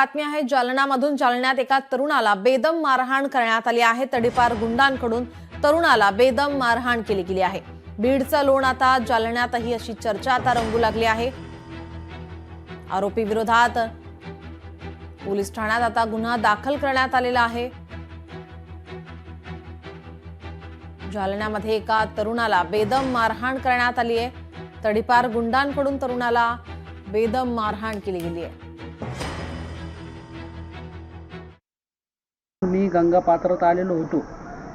बातमी आहे जालनामधून। जालन्यात एका तरुणाला बेदम मारहाण करण्यात आली आहे। तडीपार गुंडांकडून तरुणाला बेदम मारहाण केली गेली आहे। बीडचं लोण आता जालन्यातही अशी चर्चा आता रंगू लागली आहे। आरोपी विरोधात पोलीस ठाण्यात आता गुन्हा दाखल करण्यात आलेला आहे। जालन्यामध्ये एका तरुणाला बेदम मारहाण करण्यात आली आहे। तडीपार गुंडांकडून तरुणाला बेदम मारहाण केली गेली आहे। मी गंगा पात्रात आलेलो होतो।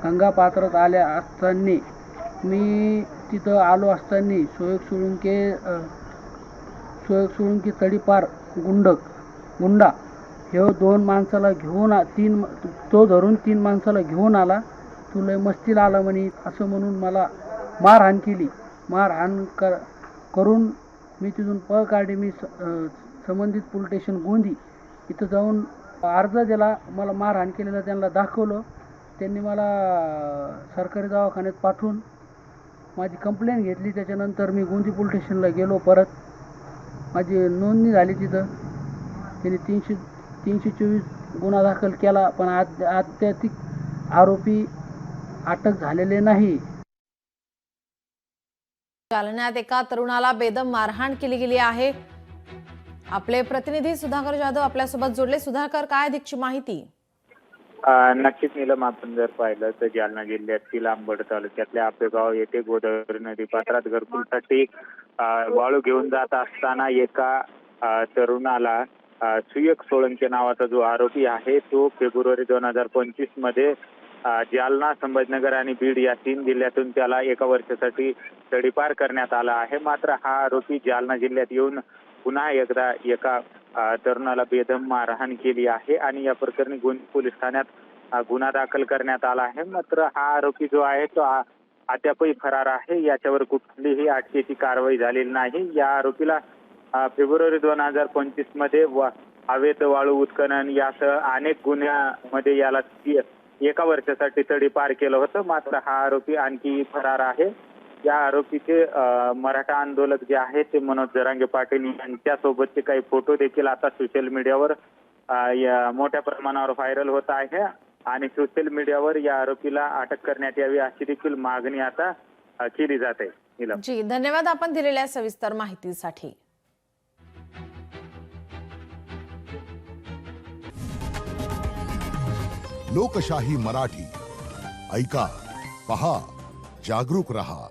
गंगा पात्रात आले असताना मी तिथं आलो असताना सोळंके तडीपार गुंडा हे दोन माणसाला घेऊन तो धरून तीन माणसाला घेऊन आला। तुला मस्तीला आला म्हणे असं म्हणून मला मारहाण केली। मारहाण करून मी तिथून पळ काढली। मी संबंधित पोलीस स्टेशन गोंदी इथं जाऊन अर्ज दिला। मला मारहाण केलेलं त्यांना दाखवलं। त्यांनी मला सरकारी दवाखान्यात पाठवून माझी कंप्लेंट घेतली। त्याच्यानंतर मी गोंदी पोलीस स्टेशनला गेलो। परत माझी नोंदणी झाली तिथं। त्यांनी 324 गुन्हा दाखल केला, पण अद्याप आरोपी अटक झालेले नाही। जालन्यात एका तरुणाला बेदम मारहाण केली गेली आहे। आपले प्रतिनिधी सुधाकर जाधव आपल्यासोबत जोडले। सुधाकर, काय अधिकची माहिती? नक्कीच नीलम, आपण जर पाहिलं तर जालना जिल्ह्यातील अंबड तालुक्यातल्या आपेगाव येथे गोदावरी नदी पात्रात घरकुलसाठी वाळू घेऊन जात असताना एका तरुणाला सुयक सोळंके नावाचा जो आरोपी आहे तो फेब्रुवारी 2025 मध्ये जालना, संभाजीनगर आणि बीड या 3 जिल्ह्यातून त्याला 1 वर्षासाठी तडीपार करण्यात आला आहे। मात्र हा आरोपी जालना जिल्ह्यात येऊन पुन्हा एकदा एका तरुणाला बेदम मारहाण केली आहे आणि या प्रकरणी गोंदी पोलीस ठाण्यात गुन्हा दाखल करण्यात आला आहे। मात्र हा आरोपी जो आहे तो अद्यापही फरार आहे। याच्यावर कुठलीही अटकेची कारवाई झालेली नाही। या आरोपीला फेब्रुवारी 2025 मध्ये अवैध वाळू उत्खनन यासह अनेक गुन्ह्यामध्ये याला 1 वर्षासाठी तडीपार केलं होतं। मात्र हा आरोपी आणखी फरार आहे। या आरोपीचे मराठा आंदोलक जे आहेत ते मनोज जरांगे पाटील यांच्यासोबतचे काही फोटो देखील आता सोशल मीडियावर मोठ्या प्रमाणावर व्हायरल होत आहे आणि सोशल मीडियावर या आरोपीला अटक करण्यात यावी अशी देखील मागणी आता केली जाते। जी, धन्यवाद आपण दिलेल्या सविस्तर माहितीसाठी। लोकशाही मराठी ऐका, पहा, जागरूक रहा।